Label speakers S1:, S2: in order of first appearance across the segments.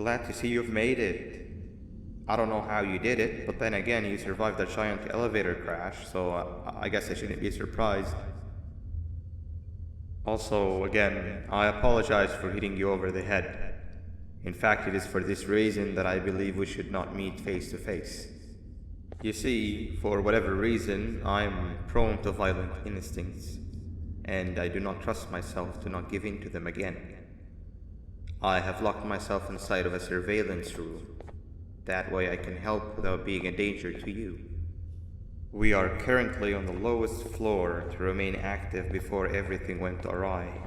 S1: Glad to see you've made it. I don't know how you did it, but then again, you survived a giant elevator crash, so I guess I shouldn't be surprised. Also, again, I apologize for hitting you over the head. In fact, it is for this reason that I believe we should not meet face to face. You see, for whatever reason, I'm prone to violent instincts, and I do not trust myself to not give in to them again. I have locked myself inside of a surveillance room. That way I can help without being a danger to you. We are currently on the lowest floor to remain active before everything went awry.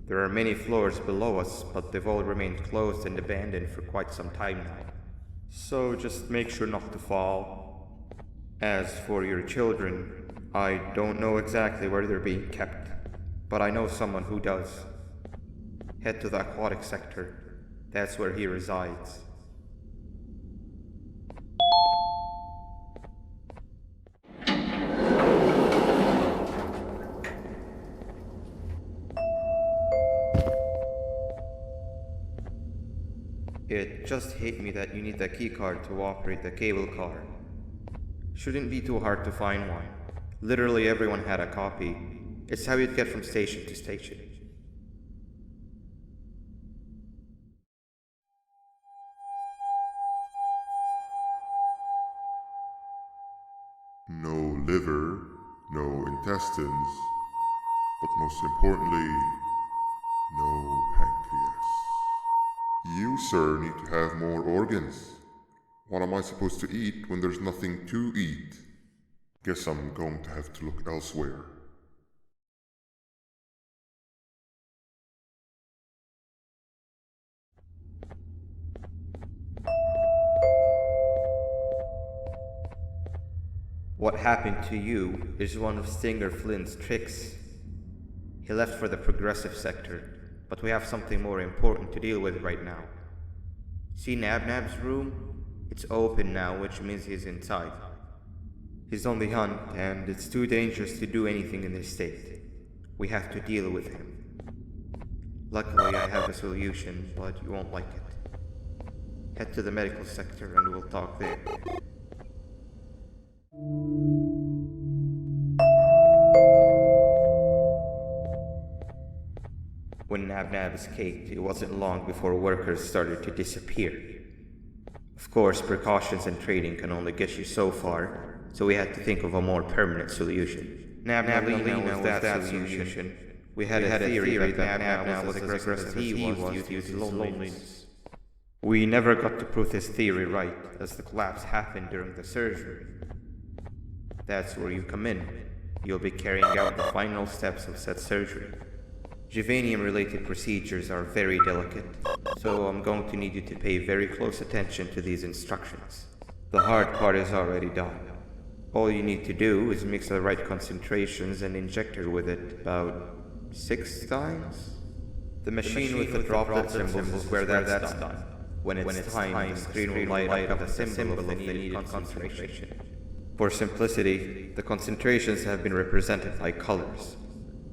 S1: There are many floors below us, but they've all remained closed and abandoned for quite some time now. So just make sure not to fall. As for your children, I don't know exactly where they're being kept, but I know someone who does. Head to the aquatic sector. That's where he resides. It just hit me that you need the keycard to operate the cable car. Shouldn't be too hard to find one. Literally everyone had a copy. It's how you'd get from station to station.
S2: No liver, no intestines, but most importantly, no pancreas. You, sir, need to have more organs. What am I supposed to eat when there's nothing to eat? Guess I'm going to have to look elsewhere.
S1: What happened to you is one of Stinger Flynn's tricks. He left for the progressive sector, but we have something more important to deal with right now. See Nabnab's room? It's open now, which means he's inside. He's on the hunt, and it's too dangerous to do anything in this state. We have to deal with him. Luckily, I have a solution, but you won't like it. Head to the medical sector and we'll talk there. When Nabnab escaped, it wasn't long before workers started to disappear. Of course, precautions and trading can only get you so far, so we had to think of a more permanent solution. Nabnalina was that solution. We had a theory that Nabnab was as aggressive as he was due to his loneliness. We never got to prove this theory right, as the collapse happened during the surgery. That's where you come in. You'll be carrying out the final steps of said surgery. Juvanium-related procedures are very delicate, so I'm going to need you to pay very close attention to these instructions. The hard part is already done. All you need to do is mix the right concentrations and inject her with it about 6 times. The machine with the droplet symbols is where that's done. When it's time, the screen will light up the symbol of the needed concentration. For simplicity, the concentrations have been represented by colors.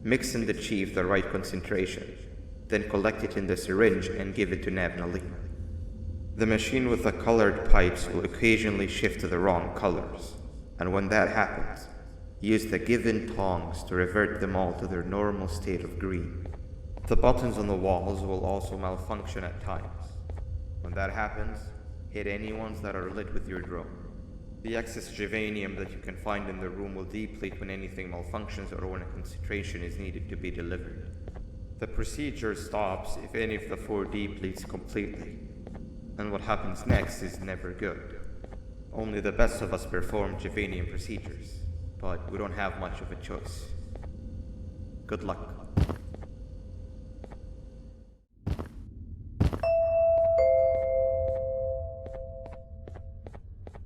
S1: Mix and achieve the right concentration, then collect it in the syringe and give it to Nabnalina. The machine with the colored pipes will occasionally shift to the wrong colors, and when that happens, use the given tongs to revert them all to their normal state of green. The buttons on the walls will also malfunction at times. When that happens, hit any ones that are lit with your drone. The excess juvanium that you can find in the room will deplete when anything malfunctions or when a concentration is needed to be delivered. The procedure stops if any of the 4 depletes completely, and what happens next is never good. Only the best of us perform juvanium procedures, but we don't have much of a choice. Good luck.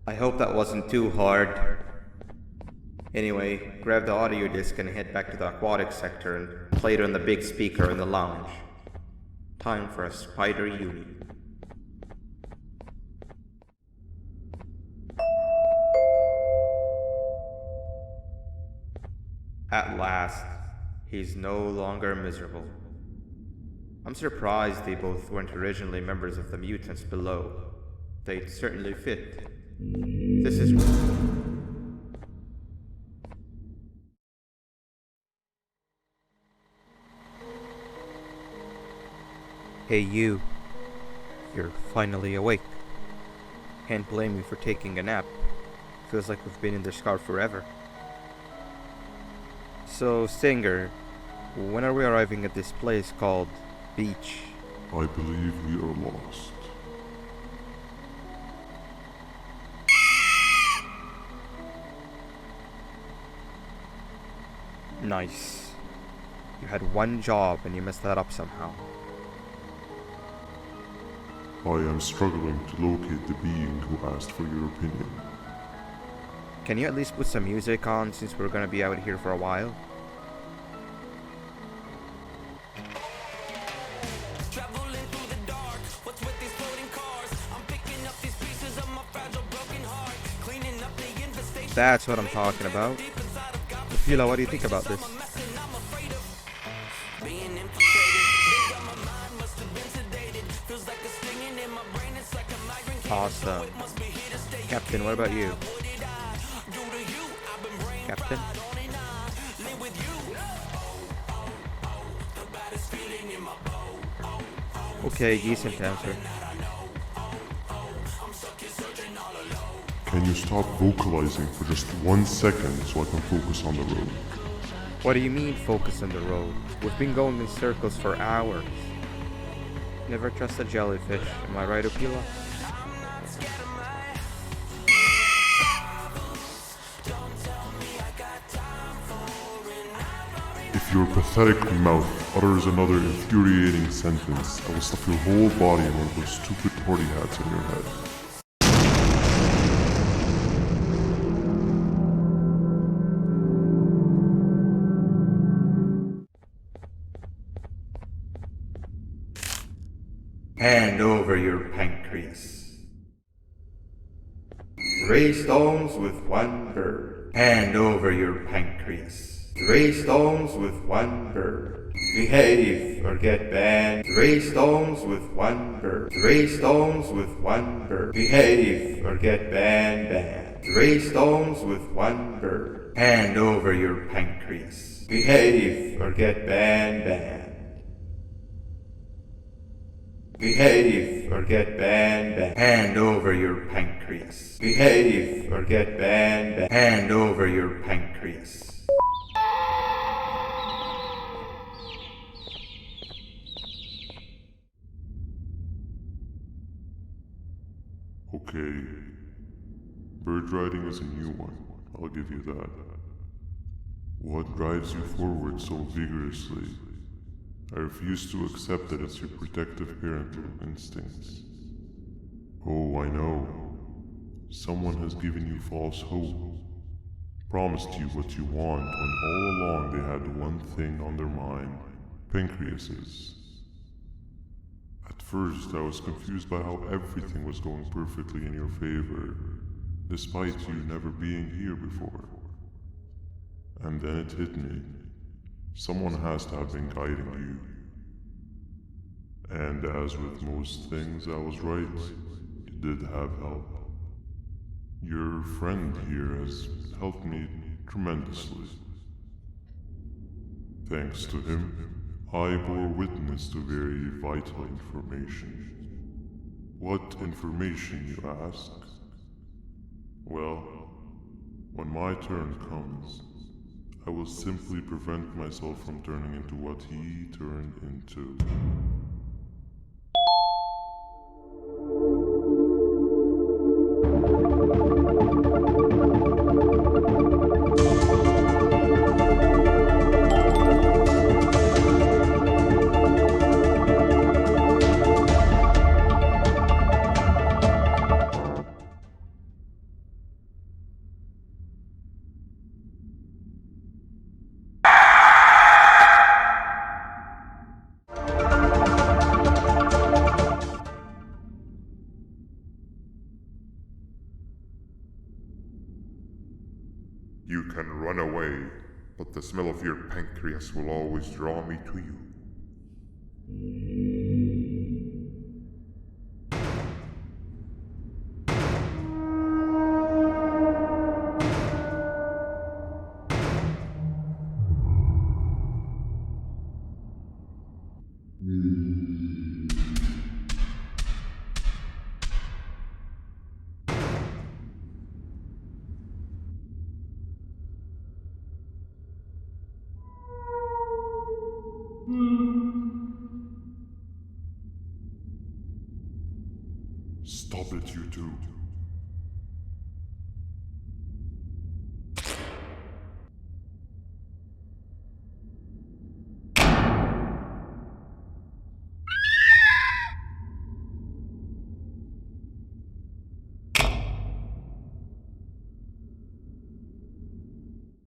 S1: I hope that wasn't too hard. Anyway, grab the audio disc and head back to the aquatic sector and play it on the big speaker in the lounge. Time for a spider uni. At last, he's no longer miserable. I'm surprised they both weren't originally members of the mutants below. They'd certainly fit. This is... Hey you. You're finally awake. Can't blame you for taking a nap. Feels like we've been in this car forever. So, Stinger, when are we arriving at this place called Beach?
S2: I believe we are lost.
S1: Nice. You had one job and you messed that up somehow.
S2: I am struggling to locate the being who asked for your opinion.
S1: Can you at least put some music on since we're gonna be out here for a while?
S3: Traveling through the dark, what's with these floating cars? I'm picking up these pieces of my fragile broken heart, cleaning up the infestation.
S1: That's what I'm talking about. Fila, what do you think about this?
S3: Being infiltrated, think that my mind must have been sedated. Feels like a stinging in my brain, it's like a migraine.
S1: Awesome. Captain, what about you? Captain? Okay, decent answer.
S2: Can you stop vocalizing for just 1 second so I can focus on the road?
S1: What do you mean focus on the road? We've been going in circles for hours. Never trust a jellyfish, am I right, Opila?
S2: If your pathetic mouth utters another infuriating sentence, I will stuff your whole body in one of those stupid party hats on your head.
S1: Hand over your pancreas. 3 stones with 1 bird. Hand over your pancreas. 3 stones with 1 bird. Behave or get banned. 3 stones with 1 bird. 3 stones with 1 bird. Behave or get banned. 3 stones with 1 bird. Hand over your pancreas. Behave or get banned. Behave or get banned. Hand over your pancreas. Behave or get banned. Hand over your pancreas.
S2: Okay. Bird riding is a new one, I'll give you that. What drives you forward so vigorously? I refuse to accept that it's your protective parental instincts. Oh, I know. Someone has given you false hope. Promised you what you want when all along they had one thing on their mind. Pancreases. At first, I was confused by how everything was going perfectly in your favor, despite you never being here before. And then it hit me. Someone has to have been guiding you. And as with most things, I was right. You did have help. Your friend here has helped me tremendously. Thanks to him, I bore witness to very vital information. What information, you ask? Well, when my turn comes, I will simply prevent myself from turning into what he turned into. You can run away, but the smell of your pancreas will always draw me to you. Stop it, you two.